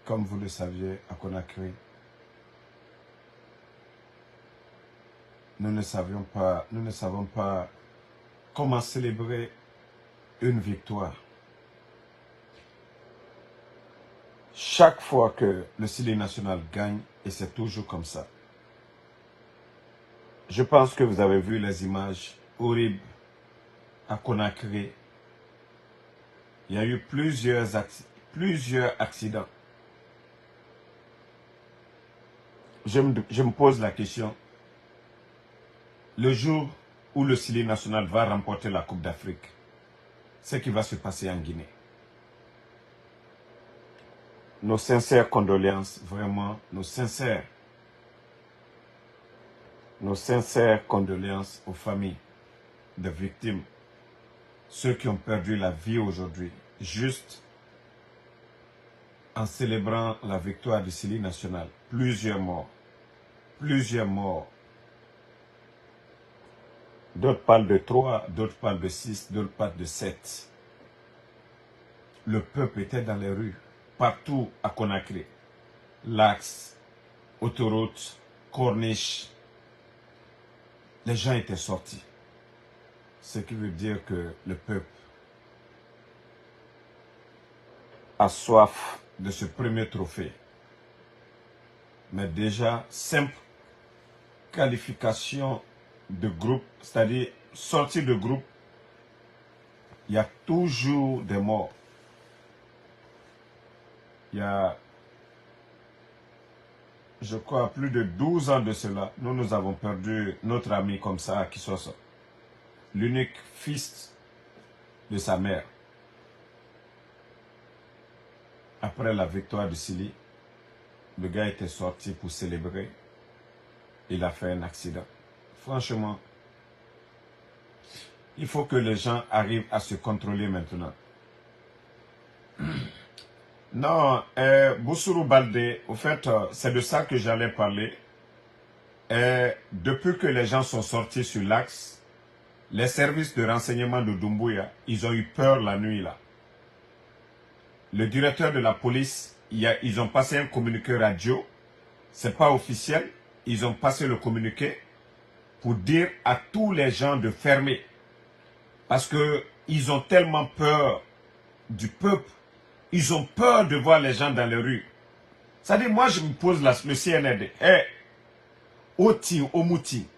comme vous le saviez, à Conakry, nous ne savons pas comment célébrer une victoire. Chaque fois que le Syli national gagne, et c'est toujours comme ça. Je pense que vous avez vu les images horribles à Conakry. Il y a eu plusieurs accidents. Je me pose la question. Le jour où le Syli national va remporter la Coupe d'Afrique, ce qui va se passer en Guinée. Nos sincères condoléances, vraiment, nos sincères condoléances aux familles de victimes, ceux qui ont perdu la vie aujourd'hui, juste en célébrant la victoire du Syli national. Plusieurs morts. D'autres parlent de 3, d'autres parlent de 6, d'autres parlent de 7. Le peuple était dans les rues, partout à Conakry. L'axe, autoroute, corniche. Les gens étaient sortis. Ce qui veut dire que le peuple a soif de ce premier trophée. Mais déjà, simple qualification de groupe, c'est-à-dire sortie de groupe, il y a toujours des morts. Il y a, je crois, plus de 12 ans de cela, nous avons perdu notre ami comme ça, qui soit l'unique fils de sa mère. Après la victoire du Syli, le gars était sorti pour célébrer. Il a fait un accident. Franchement, il faut que les gens arrivent à se contrôler maintenant. Non, Boussirou Baldé, au fait, c'est de ça que j'allais parler. Depuis que les gens sont sortis sur l'axe, les services de renseignement de Doumbouya, ils ont eu peur la nuit là. Le directeur de la police, ils ont passé un communiqué radio. C'est pas officiel. Ils ont passé le communiqué pour dire à tous les gens de fermer. Parce que ils ont tellement peur du peuple. Ils ont peur de voir les gens dans les rues. C'est-à-dire, moi, je me pose le CNRD. Oti, Omouti,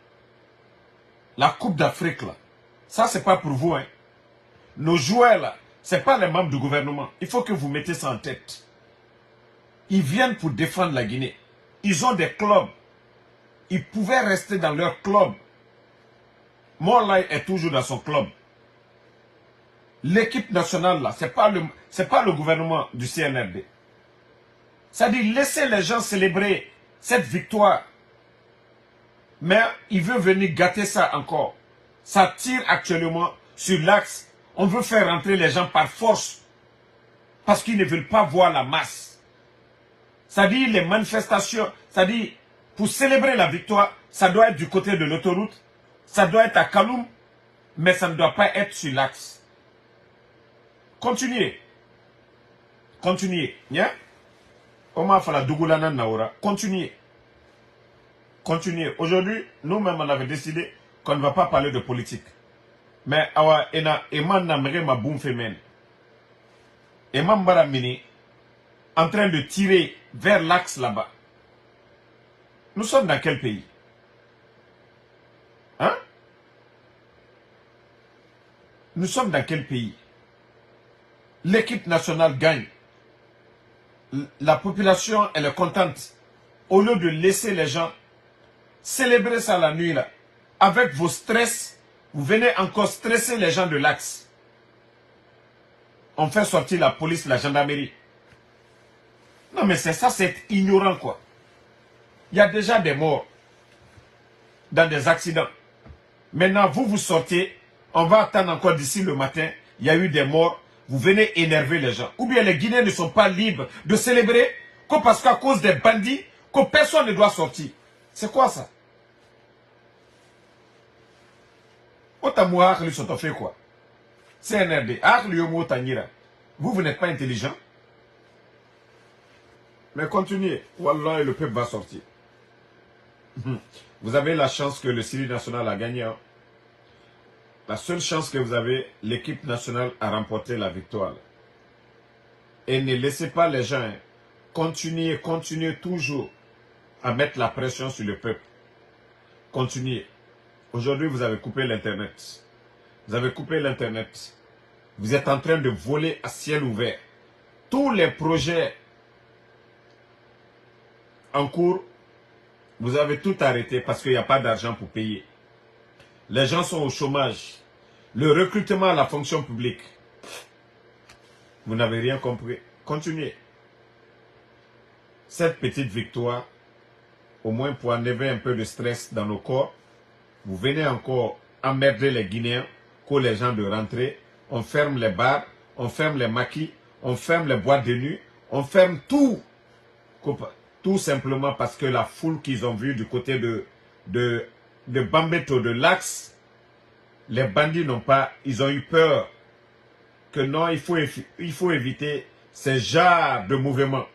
la Coupe d'Afrique, là, ça, c'est pas pour vous, hein. Nos joueurs, là, c'est pas les membres du gouvernement. Il faut que vous mettez ça en tête. Ils viennent pour défendre la Guinée. Ils ont des clubs. Ils pouvaient rester dans leur club. Morlaï est toujours dans son club. L'équipe nationale, là, c'est pas le gouvernement du CNRD. C'est-à-dire, laissez les gens célébrer cette victoire. Mais il veut venir gâter ça encore. Ça tire actuellement sur l'axe. On veut faire rentrer les gens par force. Parce qu'ils ne veulent pas voir la masse. C'est-à-dire, les manifestations, c'est-à-dire, pour célébrer la victoire, ça doit être du côté de l'autoroute. Ça doit être à Kaloum. Mais ça ne doit pas être sur l'axe. Continuez. Continuez. Yeah? Oma fala Dougoulana Naora. Continuez. Continuez. Aujourd'hui, nous-mêmes, on avait décidé qu'on ne va pas parler de politique. Mais, awa, eman namere ma boum femen. Eman Baramini, en train de tirer vers l'axe là-bas. Nous sommes dans quel pays? Hein? Nous sommes dans quel pays? L'équipe nationale gagne. La population, elle est contente. Au lieu de laisser les gens célébrer ça la nuit là, avec vos stress, vous venez encore stresser les gens de l'axe. On fait sortir la police, la gendarmerie. Non mais c'est ça, c'est ignorant quoi. Il y a déjà des morts dans des accidents. Maintenant, vous sortez, on va attendre encore d'ici le matin, il y a eu des morts, vous venez énerver les gens. Ou bien les Guinéens ne sont pas libres de célébrer que parce qu'à cause des bandits, que personne ne doit sortir. C'est quoi ça? Otamouar, ils sont fait quoi? CNRD, vous n'êtes pas intelligent. Mais continuez. Wallah, le peuple va sortir. Vous avez la chance que le Syrie national a gagné. Hein. La seule chance que vous avez, l'équipe nationale a remporté la victoire. Et ne laissez pas les gens. Hein. Continuez, continuez toujours à mettre la pression sur le peuple. Continuez. Aujourd'hui, vous avez coupé l'Internet. Vous avez coupé l'Internet. Vous êtes en train de voler à ciel ouvert. Tous les projets en cours, vous avez tout arrêté parce qu'il n'y a pas d'argent pour payer. Les gens sont au chômage. Le recrutement à la fonction publique. Vous n'avez rien compris. Continuez. Cette petite victoire, au moins pour enlever un peu de stress dans nos corps, vous venez encore emmerder les Guinéens, que les gens de rentrer. On ferme les bars, on ferme les maquis, on ferme les boîtes de nuit, on ferme tout. Tout simplement parce que la foule qu'ils ont vue du côté de Bambeto, de l'Axe, les bandits n'ont pas, ils ont eu peur que non, il faut éviter ces genres de mouvements.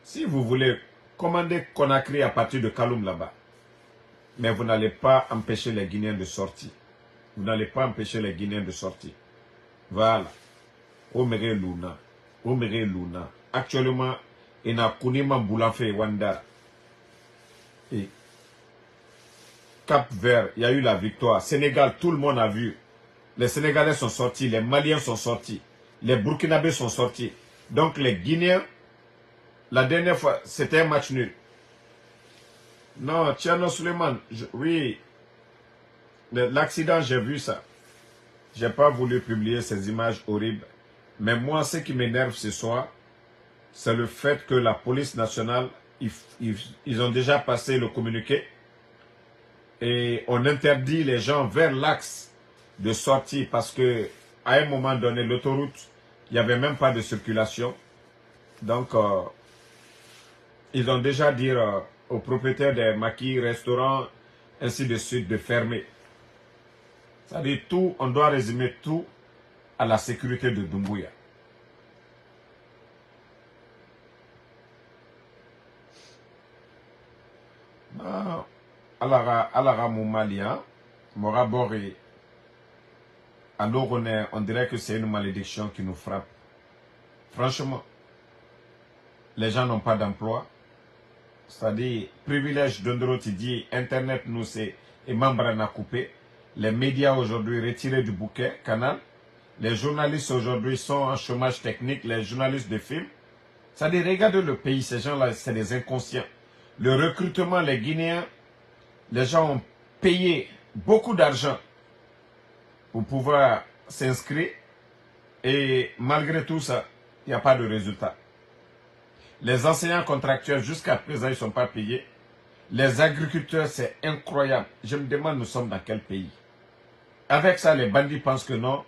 Si vous voulez commander Conakry à partir de Kaloum là-bas, mais vous n'allez pas empêcher les Guinéens de sortir. Vous n'allez pas empêcher les Guinéens de sortir. Voilà. Omere Luna. Omere Luna. Actuellement, il y a Kounima Mboulanfe Wanda. Et Cap Vert, il y a eu la victoire. Sénégal, tout le monde a vu. Les Sénégalais sont sortis, les Maliens sont sortis, les Burkinabés sont sortis. Donc les Guinéens, la dernière fois, c'était un match nul. Non, Tcherno Suleiman, oui, l'accident, j'ai vu ça. Je n'ai pas voulu publier ces images horribles. Mais moi, ce qui m'énerve ce soir, c'est le fait que la police nationale, ils ont déjà passé le communiqué et on interdit les gens vers l'axe de sortir parce que à un moment donné, l'autoroute, il n'y avait même pas de circulation. Donc, ils ont déjà dit aux propriétaires des maquis, restaurants, ainsi de suite, de fermer. C'est-à-dire tout, on doit résumer tout à la sécurité de Doumbouya. Alara Moumalia, Morabori, alors on dirait que c'est une malédiction qui nous frappe. Franchement, les gens n'ont pas d'emploi. C'est-à-dire, privilège d'Ondroti dit, Internet nous c'est, et membres n'a coupé. Les médias aujourd'hui retirés du bouquet, canal. Les journalistes aujourd'hui sont en chômage technique, les journalistes de films. C'est-à-dire, regardez le pays, ces gens-là, c'est des inconscients. Le recrutement, les Guinéens, les gens ont payé beaucoup d'argent pour pouvoir s'inscrire. Et malgré tout ça, il n'y a pas de résultat. Les enseignants contractuels, jusqu'à présent, ils ne sont pas payés. Les agriculteurs, c'est incroyable. Je me demande, nous sommes dans quel pays? Avec ça, les bandits pensent que non,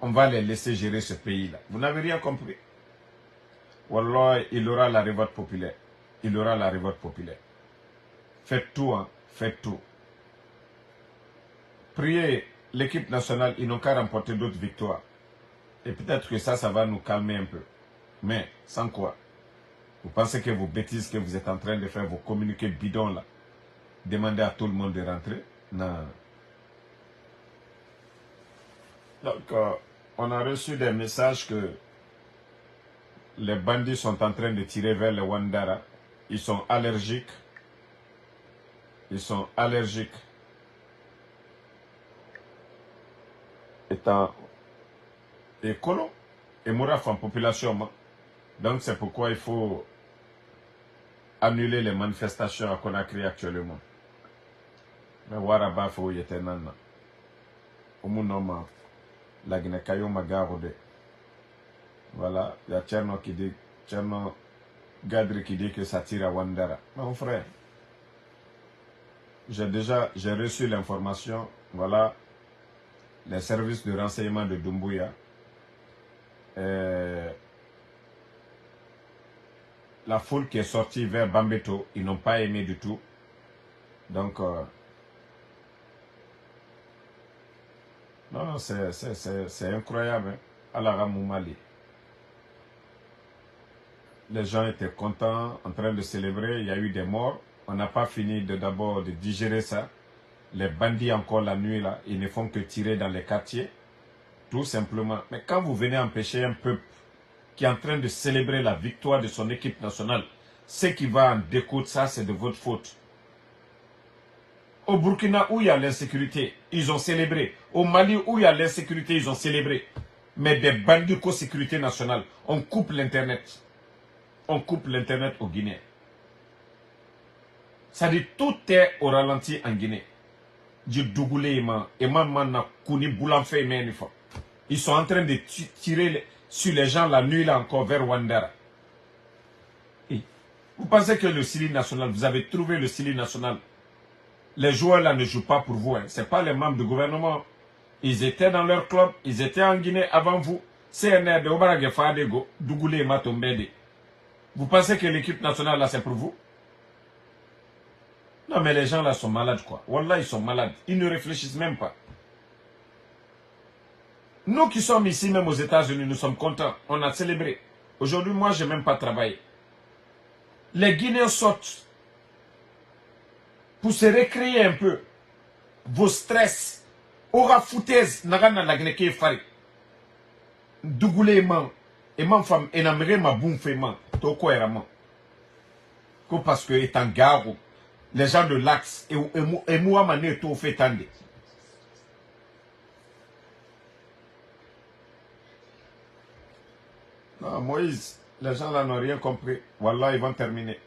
on va les laisser gérer ce pays-là. Vous n'avez rien compris. Wallah, il aura la révolte populaire. Il aura la révolte populaire. Faites tout, hein. Faites tout. Priez l'équipe nationale, ils n'ont qu'à remporter d'autres victoires. Et peut-être que ça va nous calmer un peu. Mais, sans quoi? Vous pensez que vos bêtises que vous êtes en train de faire, vos communiqués bidons là, demandez à tout le monde de rentrer? Non. Donc, on a reçu des messages que les bandits sont en train de tirer vers les Wandara. Ils sont allergiques. Ils sont allergiques. Étant écolo et mouraf en population. Donc, c'est pourquoi il faut annuler les manifestations à Conakry actuellement. Mais Waraba faut y être nana. Omunoma, la Guinée-Kayo Magarode. Voilà, il y a Tcherno qui dit, Tcherno Gadri qui dit que ça tire à Wandara. Mon frère, j'ai reçu l'information, voilà, les services de renseignement de Doumbouya. La foule qui est sortie vers Bambeto, ils n'ont pas aimé du tout. Donc, non, c'est incroyable. Hein? Alara Moumali. Les gens étaient contents, en train de célébrer. Il y a eu des morts. On n'a pas fini d'abord de digérer ça. Les bandits encore la nuit là, ils ne font que tirer dans les quartiers. Tout simplement. Mais quand vous venez empêcher un peuple qui est en train de célébrer la victoire de son équipe nationale, ce qui va en découdre, ça c'est de votre faute. Au Burkina où il y a l'insécurité, ils ont célébré. Au Mali où il y a l'insécurité, ils ont célébré. Mais des bandits co-sécurité nationale, on coupe l'internet. On coupe l'internet au Guinée. Ça dit tout est au ralenti en Guinée. Ils sont en train de tirer sur les gens la nuit là encore vers Wandara. Et vous pensez que le Syli national, vous avez trouvé le Syli national. Les joueurs là ne jouent pas pour vous. Hein. Ce n'est pas les membres du gouvernement. Ils étaient dans leur club. Ils étaient en Guinée avant vous. CNR de Obarage Fadego, Dougoulé et Matombede. Vous pensez que l'équipe nationale là c'est pour vous? Non mais les gens là sont malades quoi. Wallah ils sont malades. Ils ne réfléchissent même pas. Nous qui sommes ici même aux États-Unis, nous sommes contents. On a célébré. Aujourd'hui moi je n'ai même pas travaillé. Les Guinéens sortent pour se récréer un peu. Vos stress. Aura foutaise nagana lagneke fari. Dougoulé man. Et ma femme, et n'amène ma boum fait man. Toko eraman. Parce que étant garo. Les gens de l'Axe et moi mané tout fait tande. Non, Moïse, les gens là n'ont rien compris. Wallah, ils vont terminer.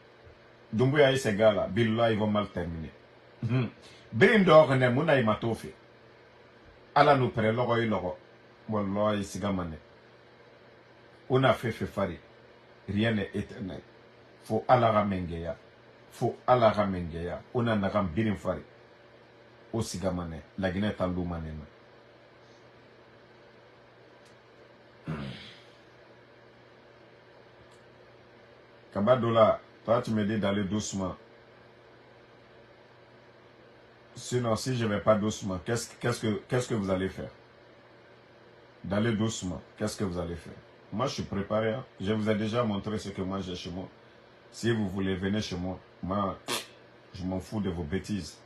Doumbouya et ces gars là, Billah, ils vont mal terminer. Brindor ne mouna imatofe. Allah nous prend l'oro et l'oro. Wallah, ils sigamane. On a fait fari. Rien n'est éternel. Faut Allah ramengeya. Faut Allah ramengeya. On a nagam birin fari. Au sigamane. La Guinée tandou manena. Kabadola, toi tu me dis d'aller doucement. Sinon, si je ne vais pas doucement, qu'est-ce que vous allez faire? D'aller doucement, qu'est-ce que vous allez faire? Moi, je suis préparé. Hein? Je vous ai déjà montré ce que moi j'ai chez moi. Si vous voulez, venez chez moi. Moi, je m'en fous de vos bêtises.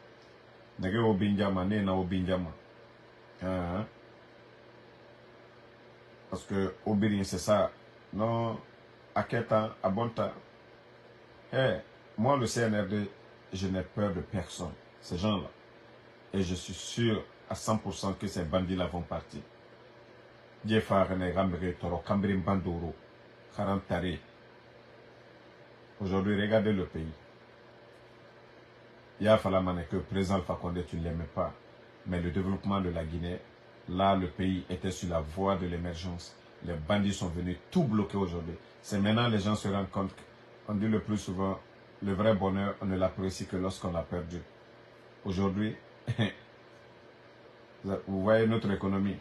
Nage obinjama, ne na obinjama. Parce que Obirin, c'est ça. Non, à quel temps, à bon temps. Hey, moi, le CNRD, je n'ai peur de personne. Ces gens-là. Et je suis sûr à 100% que ces bandits-là vont partir. Aujourd'hui, regardez le pays. Il y a fallu que le président Alpha Condé, tu ne l'aimais pas. Mais le développement de la Guinée, là, le pays était sur la voie de l'émergence. Les bandits sont venus tout bloquer aujourd'hui. C'est maintenant les gens se rendent compte qu'on dit le plus souvent, le vrai bonheur, on ne l'apprécie que lorsqu'on l'a perdu. Aujourd'hui, vous voyez notre économie.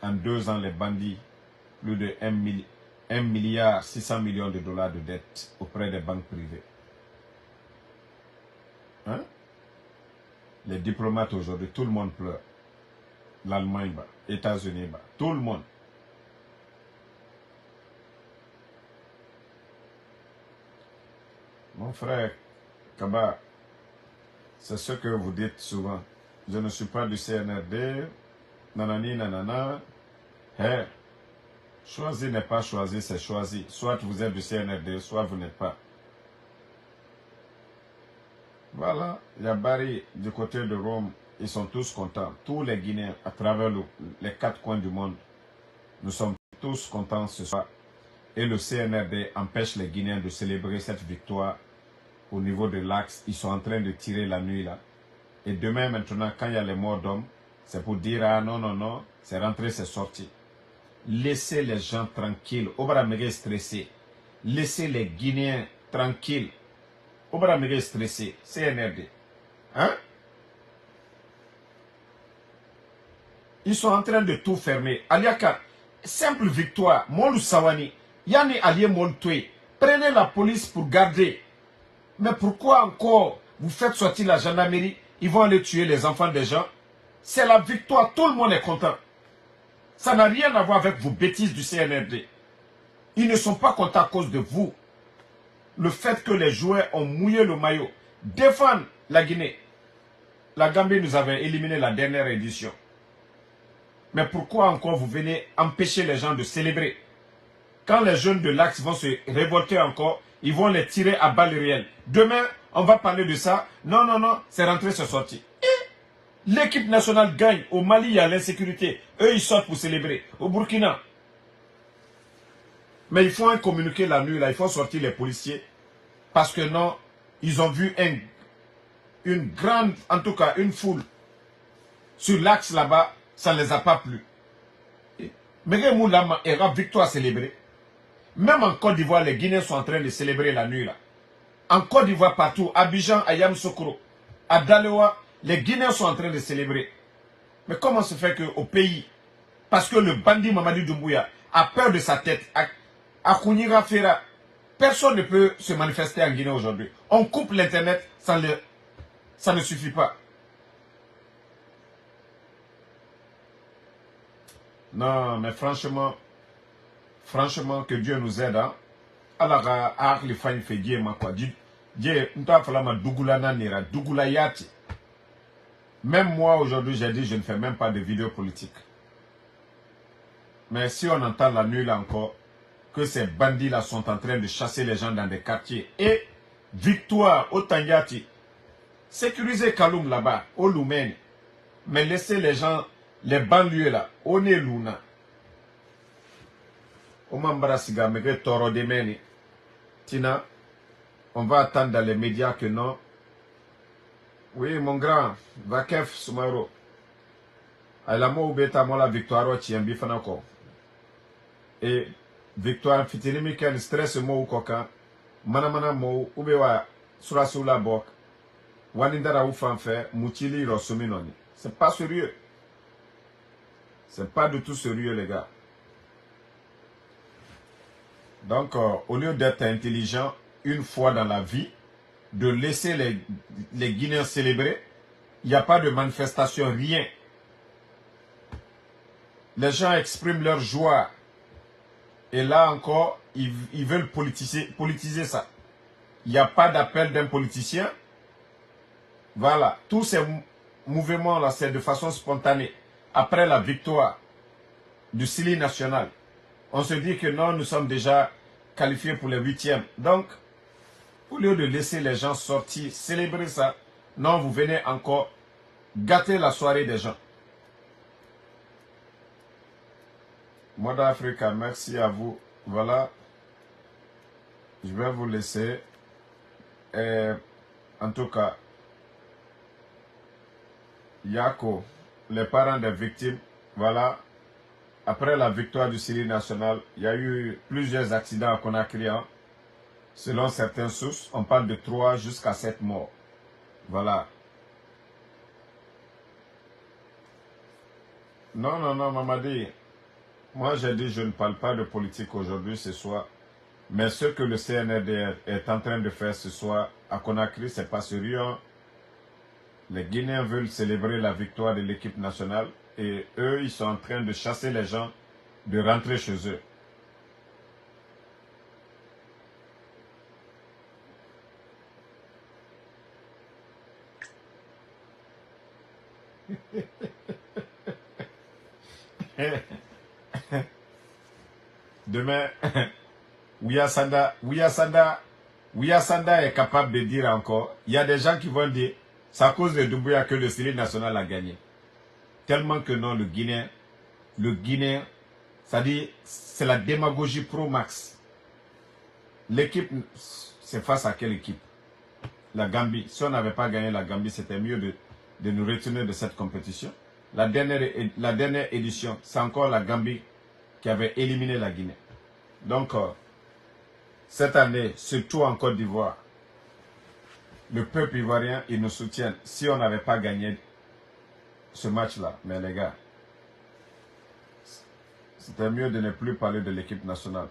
En 2 ans, les bandits, plus de 1 milliard 600 millions de dollars de dettes auprès des banques privées. Hein? Les diplomates aujourd'hui, tout le monde pleure. L'Allemagne, les États-Unis, tout le monde. Mon frère Kaba, c'est ce que vous dites souvent. Je ne suis pas du CNRD, nanani, nanana. Hey, choisi n'est pas choisi, c'est choisi. Soit vous êtes du CNRD, soit vous n'êtes pas. Voilà, il y a Barry du côté de Rome, ils sont tous contents. Tous les Guinéens à travers les 4 coins du monde, nous sommes tous contents ce soir. Et le CNRD empêche les Guinéens de célébrer cette victoire au niveau de l'Axe. Ils sont en train de tirer la nuit là. Et demain maintenant, quand il y a les morts d'hommes, c'est pour dire ah non, non, non, c'est rentré, c'est sorti. Laissez les gens tranquilles. Obra méga stressé. Laissez les Guinéens tranquilles. Obra méga stressé. CNRD. Hein? Ils sont en train de tout fermer. Aliaka, simple victoire. Molu Sawani. Yani allié Moltoué. Prenez la police pour garder. Mais pourquoi encore vous faites sortir la gendarmerie? Ils vont aller tuer les enfants des gens. C'est la victoire. Tout le monde est content. Ça n'a rien à voir avec vos bêtises du CNRD. Ils ne sont pas contents à cause de vous. le fait que les joueurs ont mouillé le maillot, défendent la Guinée. La Gambie nous avait éliminé la dernière édition. Mais pourquoi encore vous venez empêcher les gens de célébrer? Quand les jeunes de l'Axe vont se révolter encore, ils vont les tirer à balles réelles. Demain, on va parler de ça. Non, non, non, c'est rentré, c'est sorti. L'équipe nationale gagne. Au Mali, il y a l'insécurité. Eux, ils sortent pour célébrer. Au Burkina. Mais il faut un communiqué la nuit, là. Il faut sortir les policiers. Parce que non, ils ont vu une grande, en tout cas, une foule. Sur l'axe là-bas, ça ne les a pas plu. Mais Moulama era victoire célébrée. Même en Côte d'Ivoire, les Guinéens sont en train de célébrer la nuit là. En Côte d'Ivoire, partout, Abidjan, à Yamoussoukro, à Dalewa, les Guinéens sont en train de célébrer. Mais comment se fait qu'au pays, parce que le bandit Mamadi Doumbouya a peur de sa tête, à Kounira Fera, personne ne peut se manifester en Guinée aujourd'hui. On coupe l'internet, ça ne suffit pas. Non, mais franchement, que Dieu nous aide. Hein? Allah a les fait Dieu ma quoi. Dieu, nous avons Dougoula Nanera, Dougoula Yati. Même moi aujourd'hui, j'ai dit, je ne fais même pas de vidéo politique. Mais si on entend la nuit là encore, que ces bandits là sont en train de chasser les gens dans des quartiers. Et victoire au Tanyati, sécuriser Kaloum là-bas, au Loumène. Mais laisser les gens, les banlieues là, on est Luna. Tina, on va attendre dans les médias que non. Oui, mon grand, Vakef Soumaro. Ailamo Ubeta Mola Victoire Tiambi Fanako. Et Victoire Fitinimi Ken stress mo koka. Manamana mo Ubewa Surasula Bok. Wanindara Ufanfe, Moutili Rosuminoni. C'est pas sérieux. C'est pas du tout sérieux, les gars. Donc, au lieu d'être intelligent une fois dans la vie, de laisser les Guinéens célébrer, il n'y a pas de manifestation, rien. Les gens expriment leur joie. Et là encore, ils veulent politiser ça. Il n'y a pas d'appel d'un politicien. Voilà. Tous ces mouvements-là, c'est de façon spontanée. Après la victoire du Sili national, on se dit que non, nous sommes déjà qualifiés pour les 8e. Donc, au lieu de laisser les gens sortir, célébrer ça, non, vous venez encore gâter la soirée des gens. Mode Africa, merci à vous. Voilà. Je vais vous laisser. En tout cas, Yako, les parents des victimes, voilà. Après la victoire du Syrie national, il y a eu plusieurs accidents à Conakry. Hein. Selon certaines sources, on parle de 3 jusqu'à 7 morts. Voilà. Non, non, non, Mamadi. Moi, j'ai dit, je ne parle pas de politique aujourd'hui, ce soir. Mais ce que le CNRD est en train de faire ce soir à Conakry, c'est pas sérieux. Hein. Les Guinéens veulent célébrer la victoire de l'équipe nationale. Et eux, ils sont en train de chasser les gens de rentrer chez eux. Demain, Ouya Sanda est capable de dire encore, il y a des gens qui vont dire, c'est à cause de Doumbouya que le Syrie national a gagné. Tellement que non, le Guinéen, c'est-à-dire, c'est la démagogie pro-max. L'équipe, c'est face à quelle équipe? La Gambie. Si on n'avait pas gagné la Gambie, c'était mieux de nous retenir de cette compétition. La dernière édition, c'est encore la Gambie qui avait éliminé la Guinée. Donc, cette année, surtout en Côte d'Ivoire, le peuple ivoirien, il nous soutient. Si on n'avait pas gagné ce match-là, mais les gars, c'était mieux de ne plus parler de l'équipe nationale.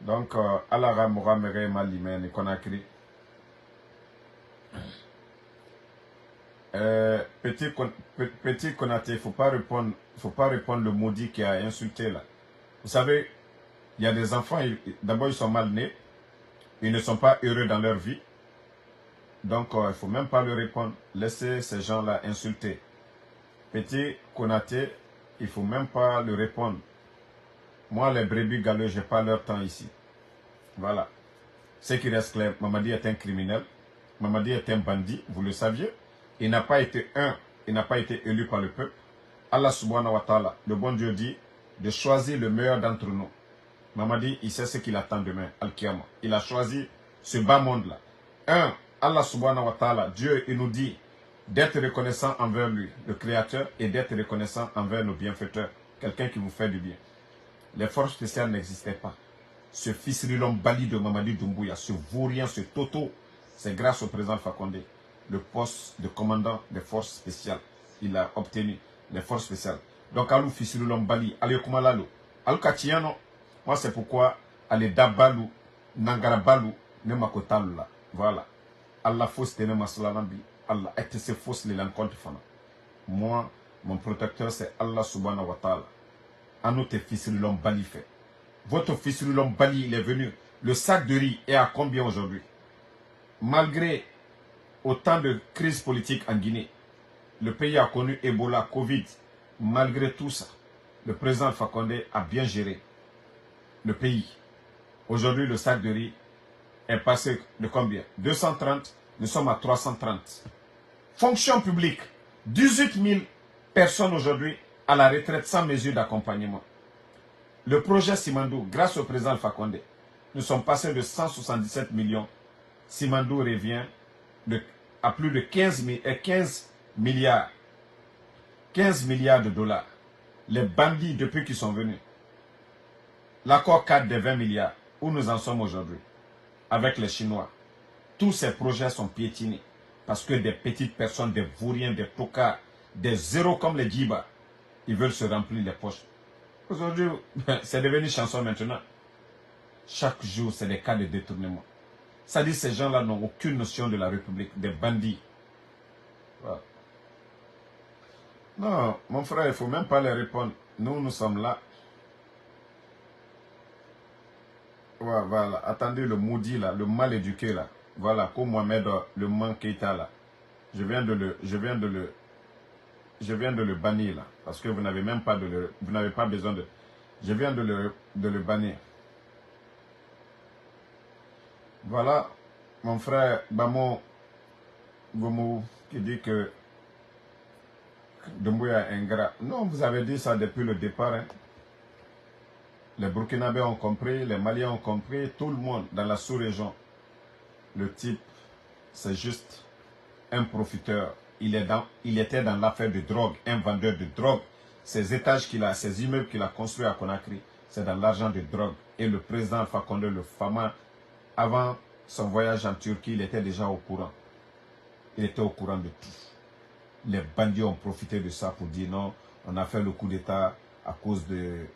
Donc, Alara Moura Mere Malimene Conakry. Petit Konaté, il ne faut pas répondre le maudit qui a insulté là. Vous savez, Il y a des enfants, d'abord ils sont mal nés, ils ne sont pas heureux dans leur vie. Donc il ne faut même pas leur répondre. Laissez ces gens-là insulter. Petit Konaté, il ne faut même pas leur répondre. Moi, les brebis galeux, je n'ai pas leur temps ici. Voilà. Ce qui reste clair, Mamadi est un criminel. Mamadi est un bandit, vous le saviez. Il n'a pas été élu par le peuple. Allah subhanahu wa ta'ala, le bon Dieu dit de choisir le meilleur d'entre nous. Mamadi, il sait ce qu'il attend demain, Al-Qiyamah. Il a choisi ce bas monde-là. Allah subhanahu wa ta'ala, Dieu, il nous dit d'être reconnaissant envers lui, le Créateur, et d'être reconnaissant envers nos bienfaiteurs, quelqu'un qui vous fait du bien. Les forces spéciales n'existaient pas. Ce fils Bali de Mamadi Doumbouya, ce vaurien, ce Toto, c'est grâce au président Fakonde, le poste de commandant des forces spéciales. Il a obtenu les forces spéciales. Donc, Alou fils Bali, Alou Kumalalo, Alou Katiano, moi c'est pourquoi Alou Dabalou, Nangara Balou, Nemakotalou là. Voilà. Allah fausse tene masalalambi. Allah est ce fausse les l'encontre fana. Moi, mon protecteur c'est Allah subhanahu wa ta'ala. Anote fils Bali fait. Votre fils Bali, il est venu. Le sac de riz est à combien aujourd'hui? Malgré autant de crises politiques en Guinée, le pays a connu Ebola, Covid. Malgré tout ça, le président Alpha Condé a bien géré le pays. Aujourd'hui, le sac de riz est passé de combien? 230, nous sommes à 330. Fonction publique, 18 000 personnes aujourd'hui à la retraite sans mesure d'accompagnement. Le projet Simandou, grâce au président Alpha Condé, nous sommes passés de 177 millions. Simandou revient à plus de 15 milliards. 15 milliards de dollars. Les bandits, depuis qu'ils sont venus. L'accord 4 des 20 milliards, où nous en sommes aujourd'hui, avec les Chinois. Tous ces projets sont piétinés. Parce que des petites personnes, des vauriens, des tocards, des zéros comme les djibas, ils veulent se remplir les poches. Aujourd'hui, c'est devenu chanson maintenant. Chaque jour, c'est des cas de détournement. Ça dit, ces gens-là n'ont aucune notion de la République, des bandits. Voilà. Non, mon frère, il ne faut même pas les répondre. Nous, nous sommes là. Voilà, attendez le maudit là, le mal éduqué là. Voilà, comme Mohamed le Mankeita là. Je viens de le bannir là. Parce que vous n'avez même pas vous n'avez pas besoin de... Je viens de le bannir. Voilà, mon frère Bamo Gomo qui dit que Doumbouya est ingrat. Non, vous avez dit ça depuis le départ. Hein. Les Burkinabés ont compris, les Maliens ont compris, tout le monde dans la sous-région. Le type, c'est juste un profiteur. Il était dans l'affaire de drogue, un vendeur de drogue. Ces étages qu'il a, ces immeubles qu'il a construits à Conakry, c'est dans l'argent de drogue. Et le président Alpha Condé, le Fama, avant son voyage en Turquie, il était déjà au courant. Il était au courant de tout. Les bandits ont profité de ça pour dire non, on a fait le coup d'État à cause du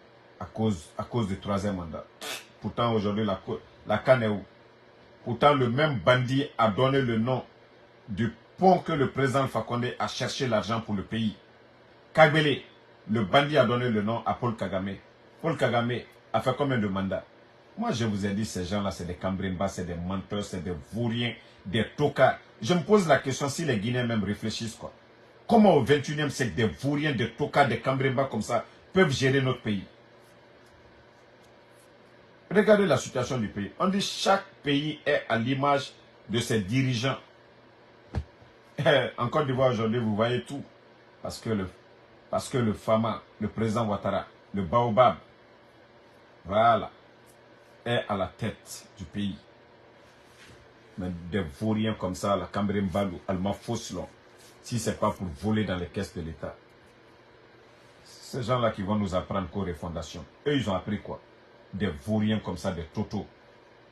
troisième mandat. Pourtant, aujourd'hui, la canne est où? Pourtant, le même bandit a donné le nom du pont que le président Alpha Condé a cherché l'argent pour le pays. Kagbele, le bandit a donné le nom à Paul Kagame. Paul Kagame a fait combien de mandats? Moi, je vous ai dit, ces gens-là, c'est des Cambrimbas, c'est des menteurs, c'est des vauriens, des tocards. Je me pose la question si les Guinéens même réfléchissent, quoi. Comment au 21e siècle, des vauriens, des tocards, des Cambrimbas comme ça peuvent gérer notre pays? Regardez la situation du pays. On dit que chaque pays est à l'image de ses dirigeants. En Côte d'Ivoire aujourd'hui, vous voyez tout. Parce que le Fama, le président Ouattara, le Baobab, voilà, est à la tête du pays. Mais des vauriens comme ça, la Cambérène Balou, Alma Fosselon, si ce n'est pas pour voler dans les caisses de l'État. Ces gens-là qui vont nous apprendre qu'aux refondations. Eux, ils ont appris quoi? Des vauriens comme ça, des totos.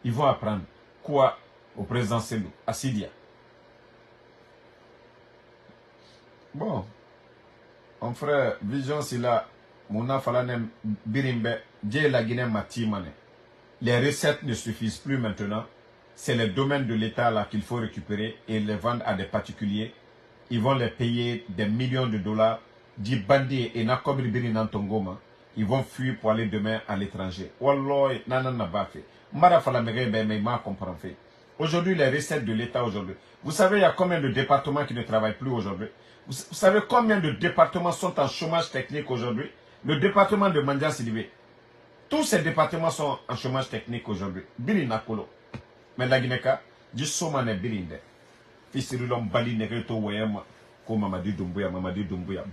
Ils vont apprendre quoi au président Selou, à Sidia. Bon, mon frère, Vision Sila, Mouna Falanem Birimbe, Dieu la Guinée Matimane. Les recettes ne suffisent plus maintenant. C'est les domaines de l'État là qu'il faut récupérer et les vendre à des particuliers. Ils vont les payer des millions de dollars. Di bandi et Nakobri Biri Nantongoma. ils vont fuir pour aller demain à l'étranger. Wallah, nanan n'a pas fait. Mara falamere, mais il m'a compris. Aujourd'hui, les recettes de l'État aujourd'hui. Vous savez, il y a combien de départements qui ne travaillent plus aujourd'hui? Vous savez combien de départements sont en chômage technique aujourd'hui? Le département de Mandia Sidibé. Tous ces départements sont en chômage technique aujourd'hui. Bili Nakolo. Mais la Guinée-Ka, du Somane Bilinde. Fisirilom Bali Negeto Wayama. Ko Mamadi Dumbuya.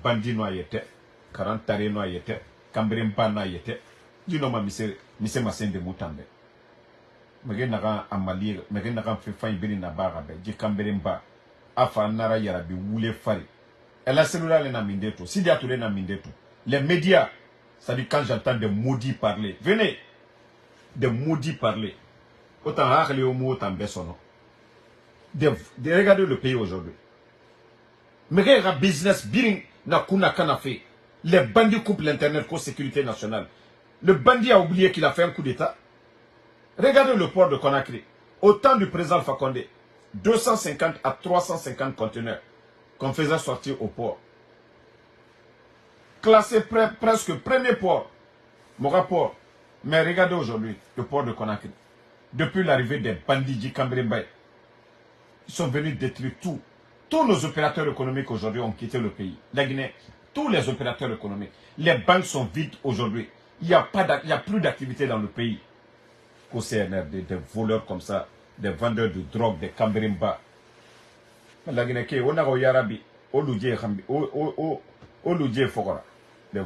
Bandi Noyete. Karantare Noyete. Kambrimpa Noyete. Du nom Mise Masen de Moutambe. Mege naga Amalir. Mege naga Fifan Bili Nabarabe. Di Kambrimpa. Afa Nara Yarabi Wule Fari. Et la cellule est Namindeto. Si dia Touré Namindeto. Les médias. Ça dit quand j'entends des maudits parler. Venez. Des maudits parler. Autant rarement au mot, autant bessono. Regardez le pays aujourd'hui. Mais regardez business, biring, na kuna kana fait. Les bandits coupent l'internet pour sécurité nationale. Le bandit a oublié qu'il a fait un coup d'état. Regardez le port de Conakry. Au temps du président Fakonde, 250 à 350 conteneurs qu'on faisait sortir au port. Classé presque premier port. Mon rapport. Mais regardez aujourd'hui le port de Conakry. Depuis l'arrivée des bandits du Cambrimbaye, ils sont venus détruire tout. Tous nos opérateurs économiques aujourd'hui ont quitté le pays. La Guinée, tous les opérateurs économiques. Les banques sont vides aujourd'hui. Il n'y a plus d'activité dans le pays. Au CNRD, des voleurs comme ça, des vendeurs de drogue, des Cambrimba. La Guinée, on a Yarabi, on Fogora, des